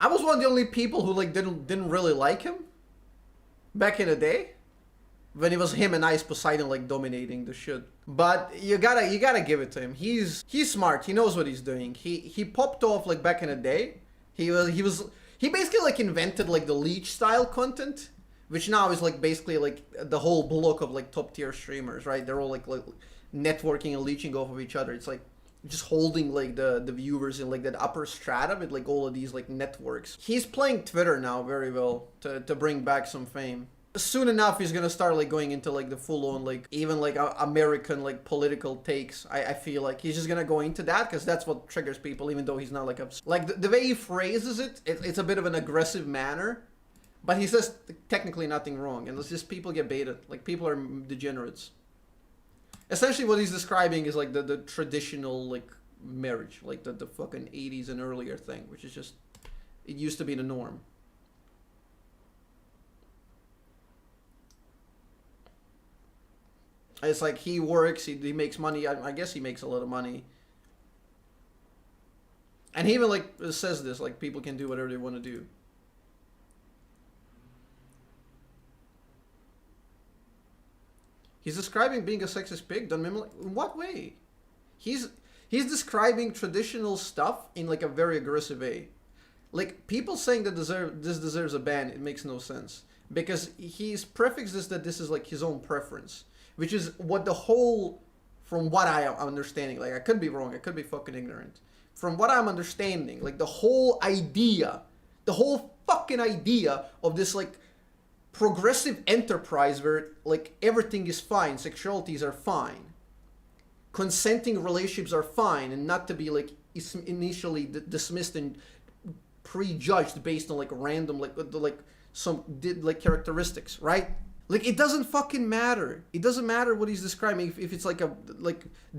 I was one of the only people who like didn't really like him back in the day when it was him and Ice Poseidon like dominating the shit. But you gotta give it to him. He's smart. He knows what he's doing. He popped off like back in the day. He basically like invented like the leech style content, which now is like basically like the whole block of like top tier streamers, right? They're all like networking and leeching off of each other. It's like just holding like the viewers in like that upper strata with like all of these like networks. He's playing Twitter now very well to bring back some fame. Soon enough he's gonna start like going into like the full-on like even like American like political takes. I feel like he's just gonna go into that because that's what triggers people, even though he's not like like the way he phrases it's a bit of an aggressive manner, but he says technically nothing wrong, and it's just people get baited. Like people are degenerates. Essentially what he's describing is like the traditional like marriage, like the fucking 80s and earlier thing, which is just, it used to be the norm. It's like he works, he makes money. I guess he makes a lot of money. And he even like says this, like people can do whatever they want to do. He's describing being a sexist pig. Done in what way? He's describing traditional stuff in like a very aggressive way. Like people saying that this deserves a ban, it makes no sense. Because he's prefixed this that this is like his own preference. Which is what the whole, from what I am understanding, like I could be wrong, I could be fucking ignorant. From what I'm understanding, like the whole idea, the whole fucking idea of this like progressive enterprise where like everything is fine, sexualities are fine, consenting relationships are fine, and not to be like initially dismissed and prejudged based on like random like some characteristics, right? Like it doesn't fucking matter. It doesn't matter what he's describing if it's like a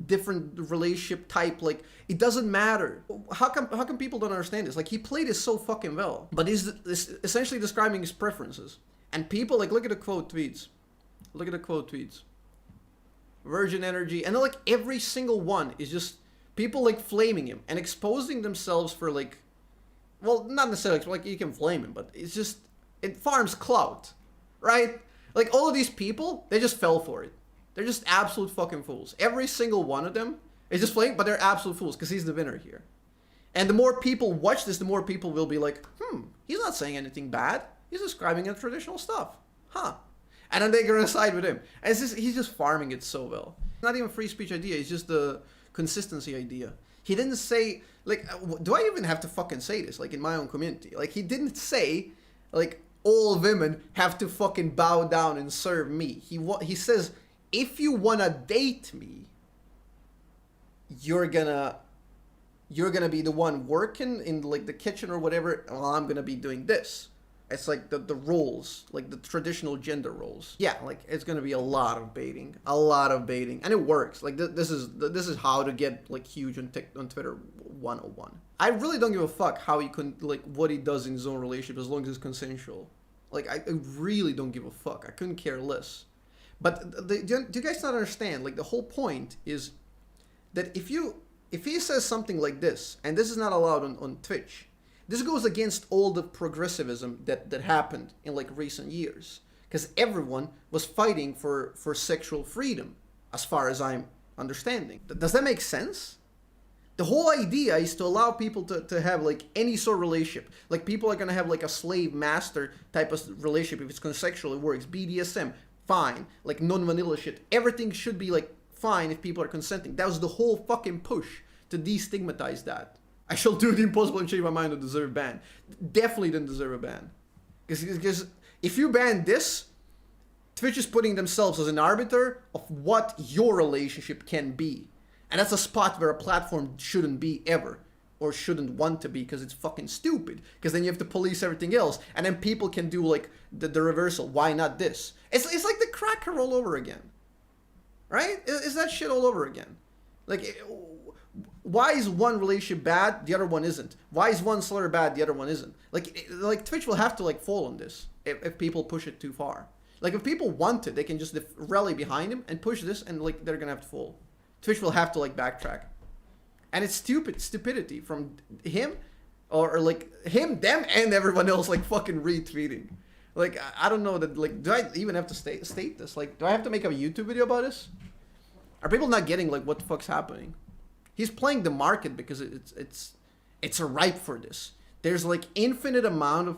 different relationship type. Like it doesn't matter. How come people don't understand this? Like he played this so fucking well, but he's essentially describing his preferences. And people like look at the quote tweets. Look at the quote tweets. Virgin energy, and then like every single one is just people like flaming him and exposing themselves for like, well, not necessarily like you can flame him, but it's just it farms clout, right? Like, all of these people, they just fell for it. They're just absolute fucking fools. Every single one of them is just playing, but they're absolute fools because he's the winner here. And the more people watch this, the more people will be like, he's not saying anything bad. He's describing the traditional stuff. Huh. And then they're going to side with him. And it's just, he's just farming it so well. Not even a free speech idea. It's just the consistency idea. He didn't say, like, do I even have to fucking say this? Like, in my own community. Like, he didn't say, like, all women have to fucking bow down and serve me. He says, if you wanna date me, you're gonna be the one working in like the kitchen or whatever, while I'm gonna be doing this. It's like the roles, like the traditional gender roles. Yeah, like it's gonna be a lot of baiting, and it works. Like this is how to get like huge on Twitter 101. I really don't give a fuck how he can like what he does in his own relationship as long as it's consensual. Like I really don't give a fuck. I couldn't care less. But do you guys not understand? Like the whole point is that if he says something like this, and this is not allowed on Twitch, this goes against all the progressivism that happened in like recent years, because everyone was fighting for sexual freedom, as far as I'm understanding. Does that make sense? The whole idea is to allow people to have like any sort of relationship. Like people are gonna have like a slave master type of relationship. If it's consensual, it works. BDSM, fine. Like non-vanilla shit. Everything should be like fine if people are consenting. That was the whole fucking push to destigmatize that. I shall do the impossible and change my mind to deserve a ban. Definitely didn't deserve a ban. Because if you ban this, Twitch is putting themselves as an arbiter of what your relationship can be. And that's a spot where a platform shouldn't be ever, or shouldn't want to be, because it's fucking stupid. Because then you have to police everything else, and then people can do like the reversal. Why not this? It's like the cracker all over again, right? It's that shit all over again. Like, why is one relationship bad, the other one isn't? Why is one slur bad, the other one isn't? Like Twitch will have to like fall on this if people push it too far. Like if people want it, they can just rally behind him and push this, and like they're gonna have to fall. Twitch will have to like backtrack. And it's stupidity from him or like him, them, and everyone else like fucking retweeting. Like I don't know that. Like, do I even have to state this? Like, do I have to make a YouTube video about this? Are people not getting like what the fuck's happening? He's playing the market because it's ripe for this. There's like infinite amount of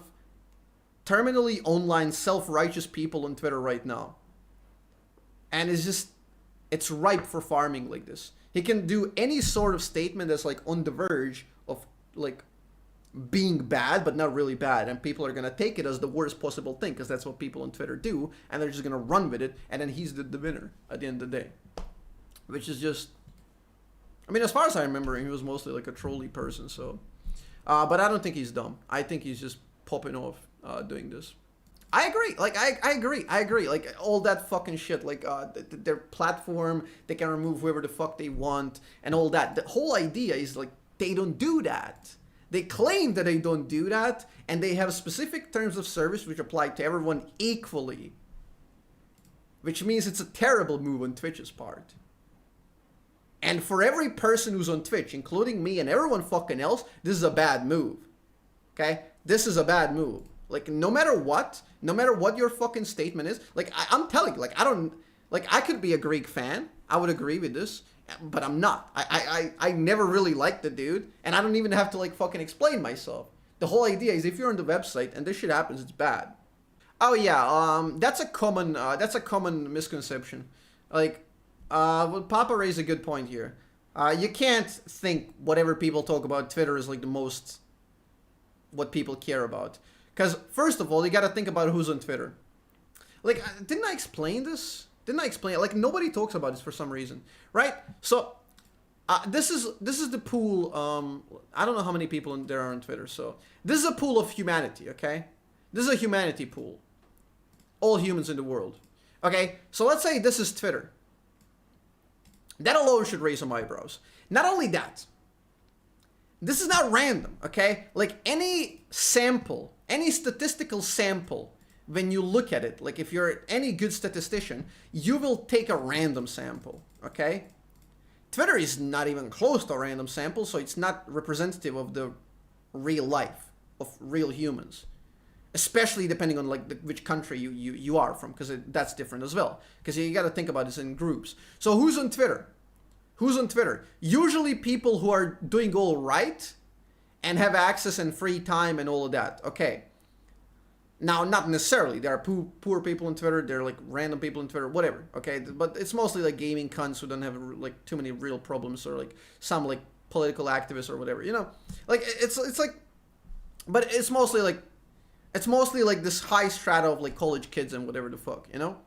terminally online self-righteous people on Twitter right now, and it's ripe for farming like this. He can do any sort of statement that's like on the verge of like being bad but not really bad, and people are gonna take it as the worst possible thing because that's what people on Twitter do, and they're just gonna run with it, and then he's the winner at the end of the day, which is just, I mean, as far as I remember, he was mostly like a trolly person. So but I don't think he's dumb. I think he's just popping off doing this. I agree. Like I agree. Like all that fucking shit. Like their platform, they can remove whoever the fuck they want and all that. The whole idea is like they don't do that. They claim that they don't do that, and they have specific terms of service which apply to everyone equally. Which means it's a terrible move on Twitch's part. And for every person who's on Twitch, including me and everyone fucking else, this is a bad move. Okay? This is a bad move. Like, no matter what your fucking statement is, like, I'm telling you, like, I could be a Greek fan. I would agree with this, but I'm not. I never really liked the dude, and I don't even have to, like, fucking explain myself. The whole idea is if you're on the website and this shit happens, it's bad. Oh, yeah, that's a common misconception. Like, well, Papa raised a good point here. You can't think whatever people talk about Twitter is, like, the most what people care about. Because, first of all, you gotta think about who's on Twitter. Like, didn't I explain this? Didn't I explain it? Like, nobody talks about this for some reason, right? So, this is the pool, I don't know how many people there are on Twitter, so this is a pool of humanity, okay? This is a humanity pool. All humans in the world. Okay, so let's say this is Twitter. That alone should raise some eyebrows. Not only that, this is not random, okay? Like any sample, any statistical sample, when you look at it, like if you're any good statistician, you will take a random sample, okay? Twitter is not even close to a random sample, so it's not representative of the real life, of real humans. Especially depending on like which country you are from, because that's different as well. Because you got to think about this in groups. So who's on Twitter? Who's on Twitter? Usually people who are doing all right and have access and free time and all of that. Okay. Now, not necessarily. There are poor people on Twitter. There are like random people on Twitter, whatever. Okay. But it's mostly like gaming cunts who don't have like too many real problems, or like some like political activists or whatever. You know, like it's like, but it's mostly like this high strata of like college kids and whatever the fuck, you know?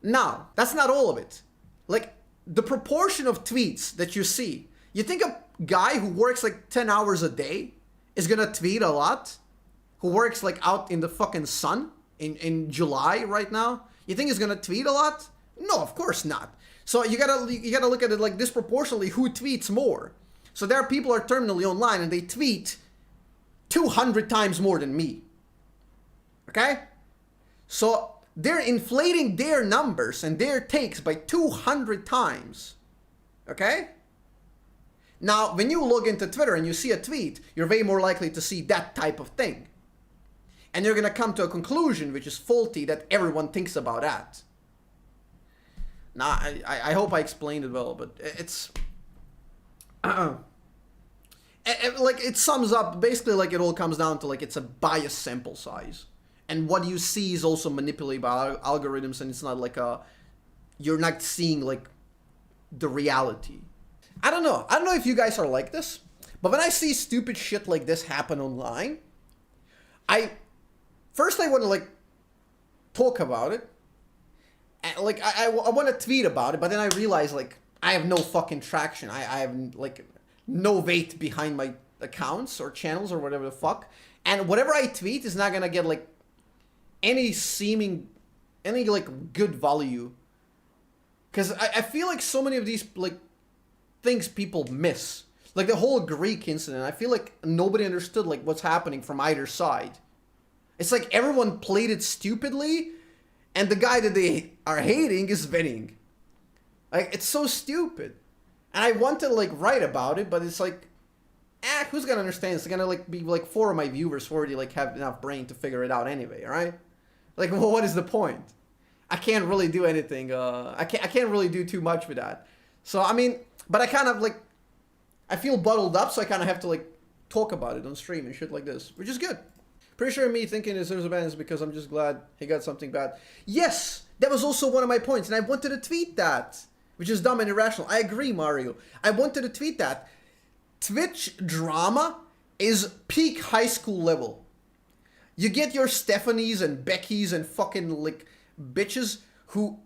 Now, that's not all of it. Like, the proportion of tweets that you see, you think a guy who works like 10 hours a day is gonna tweet a lot? Who works like out in the fucking sun in July right now? You think he's gonna tweet a lot? No, of course not. So you gotta look at it like disproportionately who tweets more. So there are people who are terminally online and they tweet 200 times more than me. Okay? So they're inflating their numbers and their takes by 200 times. Okay? Now, when you log into Twitter and you see a tweet, you're way more likely to see that type of thing. And you're going to come to a conclusion which is faulty that everyone thinks about that. Now, I hope I explained it well, but it's... like, it sums up, basically, like, it all comes down to, like, it's a biased sample size. And what you see is also manipulated by algorithms, and it's not like you're not seeing like the reality. I don't know if you guys are like this, but when I see stupid shit like this happen online, I want to like talk about it. And, like I want to tweet about it, but then I realize like I have no fucking traction. I have like no weight behind my accounts or channels or whatever the fuck. And whatever I tweet is not gonna get like any like good value, because I feel like so many of these like things people miss, like the whole Greek incident. I feel like nobody understood like what's happening from either side. It's like everyone played it stupidly, and the guy that they are hating is winning. Like, it's so stupid, and I want to like write about it, but it's like who's gonna understand? It's gonna like be like 4 of my viewers who already like have enough brain to figure it out anyway, right? Like, well, what is the point? I can't really do anything. I can't really do too much with that. So I mean, but I kind of like, I feel bottled up, so I kind of have to like talk about it on stream and shit like this, which is good. Pretty sure me thinking there's a ban is because I'm just glad he got something bad. Yes, that was also one of my points, and I wanted to tweet that, which is dumb and irrational. I agree, Mario. I wanted to tweet that. Twitch drama is peak high school level. You get your Stephanies and Beckys and fucking like bitches who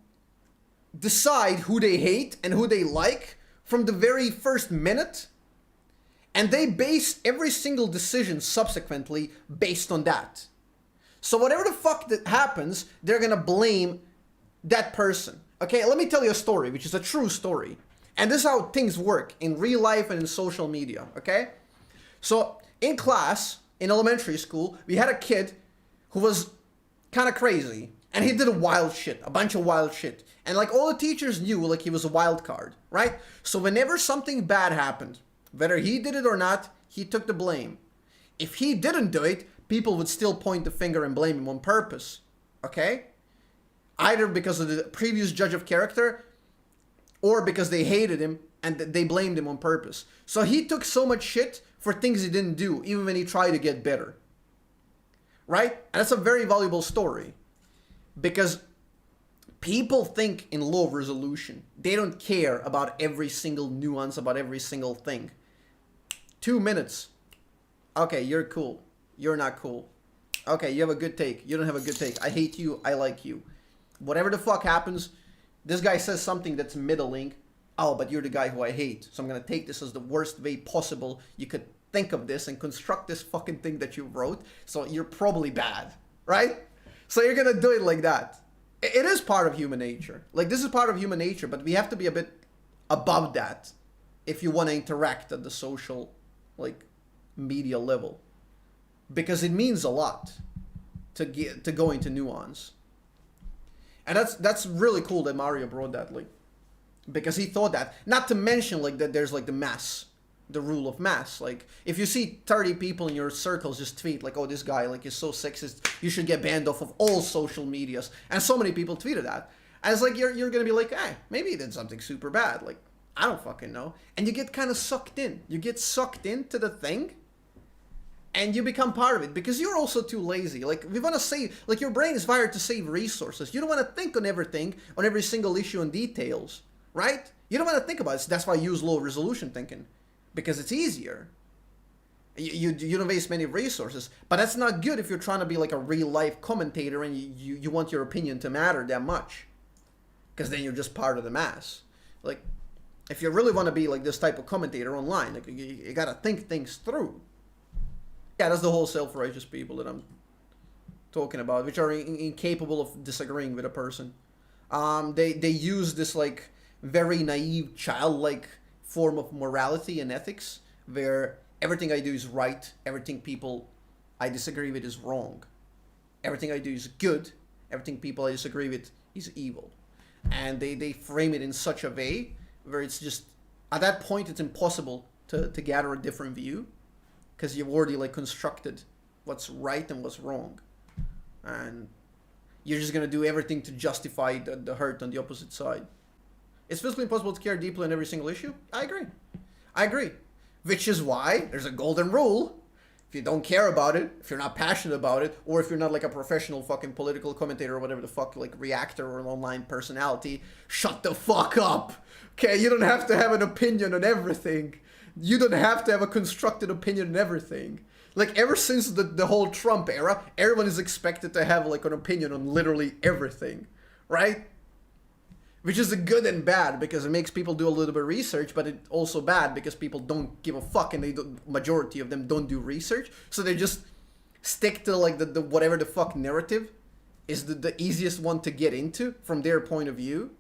decide who they hate and who they like from the very first minute, and they base every single decision subsequently based on that. So whatever the fuck that happens, they're gonna blame that person. Okay, let me tell you a story, which is a true story. And this is how things work in real life and in social media, okay? So in class, in elementary school, we had a kid who was kind of crazy. And he did a wild shit, a bunch of wild shit. And like all the teachers knew, like he was a wild card, right? So whenever something bad happened, whether he did it or not, he took the blame. If he didn't do it, people would still point the finger and blame him on purpose, okay? Either because of the previous judge of character, or because they hated him and they blamed him on purpose. So he took so much shit for things he didn't do, even when he tried to get better, right? And that's a very valuable story. Because people think in low resolution. They don't care about every single nuance, about every single thing. 2 minutes. Okay, you're cool. You're not cool. Okay, you have a good take. You don't have a good take. I hate you. I like you. Whatever the fuck happens, this guy says something that's middling. Oh, but you're the guy who I hate. So I'm going to take this as the worst way possible you could think of this and construct this fucking thing that you wrote. So you're probably bad, right? So you're going to do it like that. It is part of human nature. Like, this is part of human nature, but we have to be a bit above that if you want to interact at the social, like, media level. Because it means a lot to go into nuance. And that's really cool that Mario brought that, like, because he thought that. Not to mention, like, that there's, like, the rule of mass. Like, if you see 30 people in your circles just tweet, like, oh, this guy, like, is so sexist, you should get banned off of all social medias. And so many people tweeted that. And it's like, you're gonna be like, maybe he did something super bad. Like, I don't fucking know. And you get kind of sucked in. You get sucked into the thing, and you become part of it, because you're also too lazy. Like, we want to save, like, your brain is wired to save resources. You don't want to think on everything, on every single issue and details, right? You don't want to think about it. So that's why I use low resolution thinking, because it's easier. You don't waste many resources, but that's not good if you're trying to be like a real life commentator and you want your opinion to matter that much, because then you're just part of the mass. Like, if you really want to be like this type of commentator online, like, you gotta think things through. Yeah, that's the whole self-righteous people that I'm talking about, which are incapable of disagreeing with a person. They use this like very naive, childlike form of morality and ethics, where everything I do is right, everything people I disagree with is wrong, everything I do is good, everything people I disagree with is evil. And they frame it in such a way where it's just, at that point, it's impossible to gather a different view, because you've already like constructed what's right and what's wrong, and you're just gonna do everything to justify the hurt on the opposite side. It's physically impossible to care deeply on every single issue. I agree. Which is why there's a golden rule. If you don't care about it, if you're not passionate about it, or if you're not like a professional fucking political commentator or whatever the fuck, like reactor or an online personality, shut the fuck up. Okay, you don't have to have an opinion on everything. You don't have to have a constructed opinion on everything. Like, ever since the whole Trump era, everyone is expected to have like an opinion on literally everything, right? Which is a good and bad, because it makes people do a little bit of research, but it's also bad because people don't give a fuck, and majority of them don't do research, so they just stick to like the whatever the fuck narrative is the easiest one to get into from their point of view,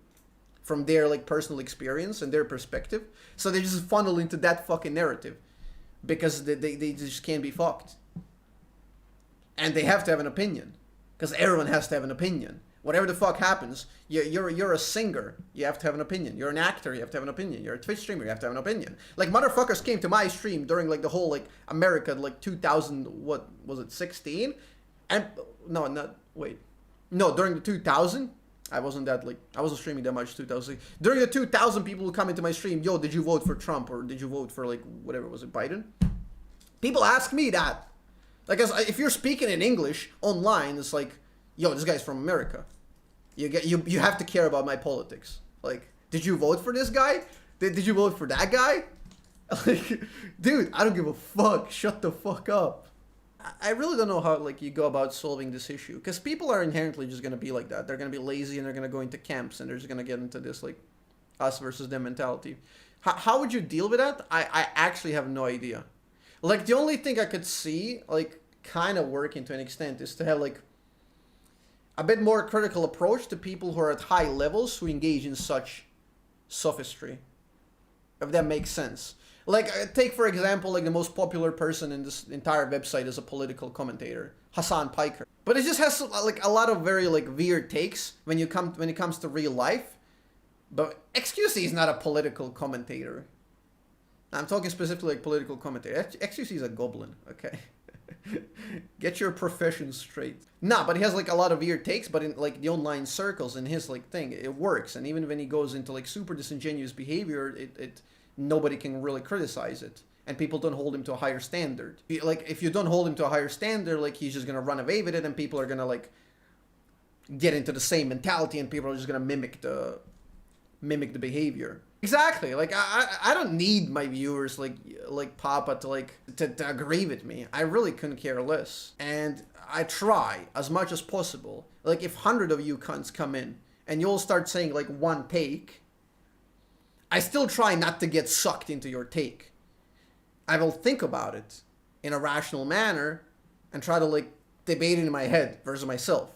from their like personal experience and their perspective. So they just funnel into that fucking narrative because they just can't be fucked. And they have to have an opinion, because everyone has to have an opinion. Whatever the fuck happens, you're a singer, you have to have an opinion. You're an actor, you have to have an opinion. You're a Twitch streamer, you have to have an opinion. Like, motherfuckers came to my stream during like the whole like America like 2000, what was it, 16? And during the 2000. I wasn't streaming that much 2000. During the 2000, people would come into my stream, yo, did you vote for Trump or did you vote for like whatever, was it Biden? People ask me that. Like, if you're speaking in English online, it's like, yo, this guy's from America. You have to care about my politics. Like, did you vote for this guy? Did you vote for that guy? Like, dude, I don't give a fuck. Shut the fuck up. I really don't know how like you go about solving this issue, because people are inherently just gonna be like that. They're gonna be lazy and they're gonna go into camps and they're just gonna get into this like us versus them mentality. How would you deal with that? I actually have no idea. Like, the only thing I could see like kind of working to an extent is to have like a bit more critical approach to people who are at high levels who engage in such sophistry, if that makes sense. Like, take for example, like the most popular person in this entire website is a political commentator, Hassan Piker. But it just has like a lot of very like weird takes when it comes to real life. But XQC is not a political commentator. I'm talking specifically like political commentator. XQC is a goblin, okay? Get your profession straight. Nah, but he has like a lot of weird takes, but in like the online circles in his like thing, it works. And even when he goes into like super disingenuous behavior, nobody can really criticize it. And people don't hold him to a higher standard. Like, if you don't hold him to a higher standard, like, he's just gonna run away with it, and people are gonna like get into the same mentality, and people are just gonna mimic the behavior. Exactly. Like, I don't need my viewers like Papa to agree with me. I really couldn't care less. And I try as much as possible. Like, if 100 of you cunts come in and you'll start saying like one take, I still try not to get sucked into your take. I will think about it in a rational manner and try to like debate it in my head versus myself,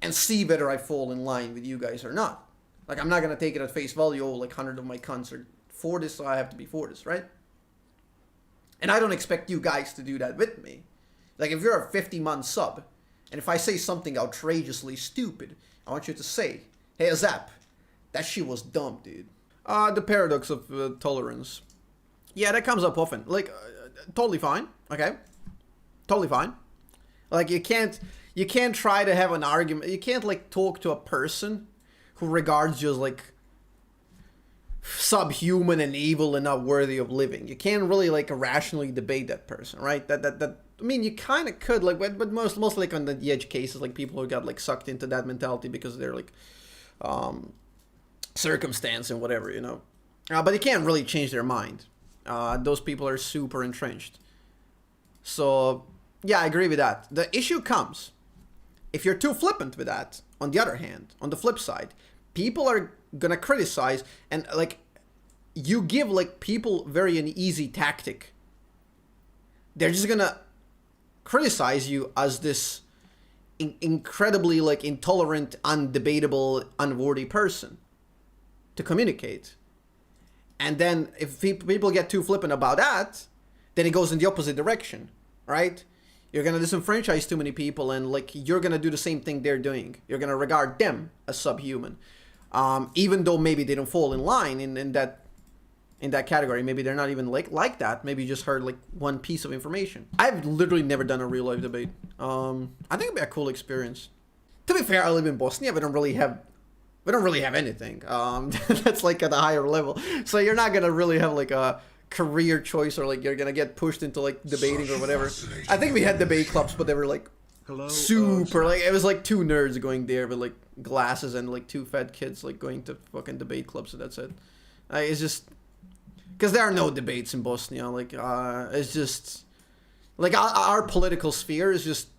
and see whether I fall in line with you guys or not. Like, I'm not going to take it at face value, like 100 of my cunts are for this, so I have to be for this, right? And I don't expect you guys to do that with me. Like, if you're a 50-month sub, and if I say something outrageously stupid, I want you to say, hey, Azzapp, that shit was dumb, dude. The paradox of tolerance. Yeah, that comes up often. Like, totally fine, okay? Totally fine. Like, you can't try to have an argument. You can't, like, talk to a person who regards you as like subhuman and evil and not worthy of living. You can't really like rationally debate that person, right? That I mean, you kind of could, like, but mostly like on the edge cases, like people who got like sucked into that mentality because they're like circumstance and whatever, you know. But you can't really change their mind. Those people are super entrenched. So yeah, I agree with that. The issue comes if you're too flippant with that. On the other hand, on the flip side, people are gonna criticize, and like, you give like people very an easy tactic. They're just gonna criticize you as this incredibly like intolerant, undebatable, unworthy person to communicate. And then if people get too flippant about that, then it goes in the opposite direction, right? You're going to disenfranchise too many people, and like, you're going to do the same thing they're doing. You're going to regard them as subhuman. Even though maybe they don't fall in line in that category. Maybe they're not even like that. Maybe you just heard like one piece of information. I've literally never done a real life debate. I think it'd be a cool experience. To be fair, I live in Bosnia. We don't really have anything. That's like at a higher level. So you're not going to really have like a career choice, or like you're gonna get pushed into like debating or whatever. I think we had debate clubs, but they were like super like, it was like two nerds going there with like glasses and like two fat kids like going to fucking debate clubs, so that's it. It's just because there are no debates in Bosnia. Like it's just like our political sphere is just,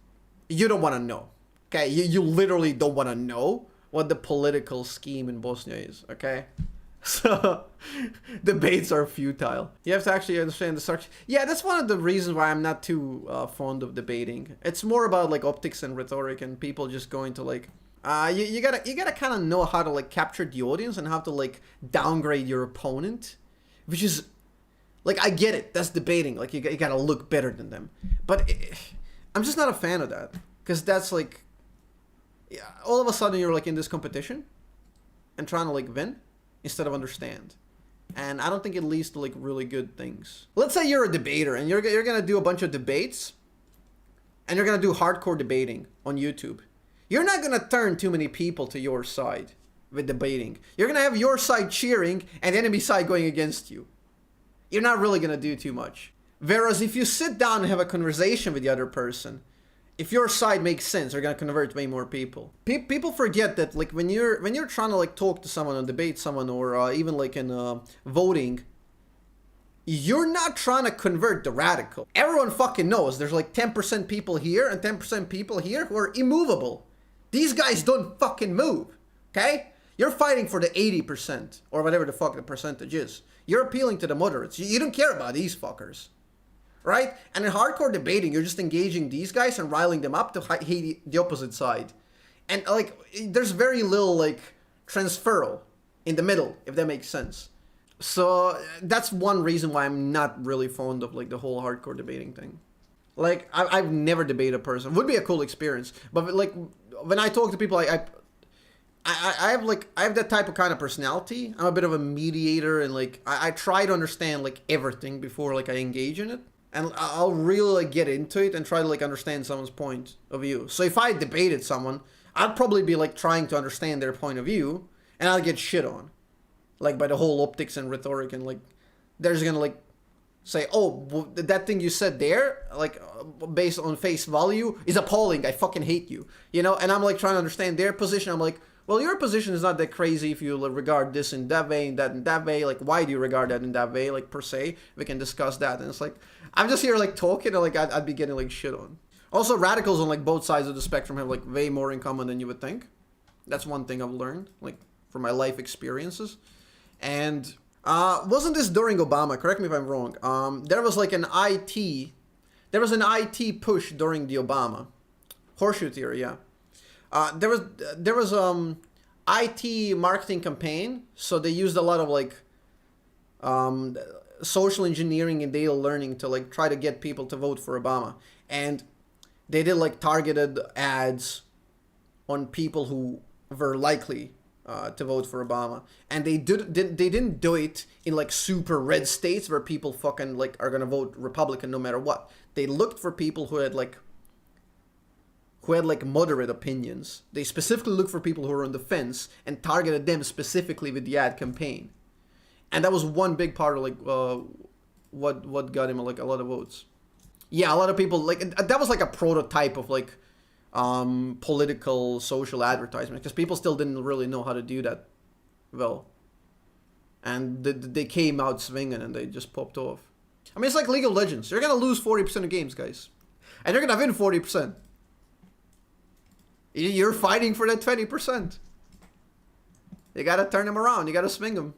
you don't want to know. Okay, you literally don't want to know what the political scheme in Bosnia is. Okay. So, debates are futile. You have to actually understand the structure. Yeah, that's one of the reasons why I'm not too fond of debating. It's more about like optics and rhetoric, and people just going to like, you gotta kind of know how to like capture the audience and how to like downgrade your opponent, which is like, I get it. That's debating. Like, you gotta look better than them. But I'm just not a fan of that, because that's like, yeah, all of a sudden you're like in this competition and trying to like win instead of understand. And I don't think it leads to like really good things. Let's say you're a debater and you're gonna do a bunch of debates and you're gonna do hardcore debating on YouTube. You're not gonna turn too many people to your side with debating. You're gonna have your side cheering and the enemy side going against you. You're not really gonna do too much. Whereas if you sit down and have a conversation with the other person, if your side makes sense, you're gonna convert way more people. People forget that like when you're trying to like talk to someone or debate someone or even like in voting, you're not trying to convert the radical. Everyone fucking knows there's like 10% people here and 10% people here who are immovable. These guys don't fucking move, okay? You're fighting for the 80% or whatever the fuck the percentage is. You're appealing to the moderates. You don't care about these fuckers. Right? And in hardcore debating, you're just engaging these guys and riling them up to hate the opposite side. And like, there's very little like transferal in the middle, if that makes sense. So that's one reason why I'm not really fond of like the whole hardcore debating thing. Like, I've never debated a person. Would be a cool experience. But like, when I talk to people, I have that type of kind of personality. I'm a bit of a mediator and like, I try to understand like everything before like I engage in it. And I'll really like get into it and try to like understand someone's point of view. So if I debated someone, I'd probably be like trying to understand their point of view, and I'll get shit on, like by the whole optics and rhetoric, and like there's gonna like say, oh, well, that thing you said there, like based on face value, is appalling. I fucking hate you, you know. And I'm like trying to understand their position. I'm like, well, your position is not that crazy if you regard this in that way, and that in that way. Like, why do you regard that in that way? Like, per se, we can discuss that. And it's like, I'm just here like talking, and like I'd be getting like shit on. Also, radicals on like both sides of the spectrum have like way more in common than you would think. That's one thing I've learned, like from my life experiences. And wasn't this during Obama? Correct me if I'm wrong. There was like an IT push during the Obama horseshoe theory. Yeah. There was IT marketing campaign, so they used a lot of like social engineering and data learning to like try to get people to vote for Obama, and they did like targeted ads on people who were likely to vote for Obama, and they didn't do it in like super red states where people fucking like are gonna vote Republican no matter what. They looked for people who had like moderate opinions. They specifically looked for people who were on the fence and targeted them specifically with the ad campaign. And that was one big part of like what got him like a lot of votes. Yeah, a lot of people like that was like a prototype of like political social advertisement, because people still didn't really know how to do that well. And they came out swinging and they just popped off. I mean, it's like League of Legends. You're gonna lose 40% of games, guys, and you're gonna win 40%. You're fighting for that 20%. You gotta turn them around. You gotta swing them.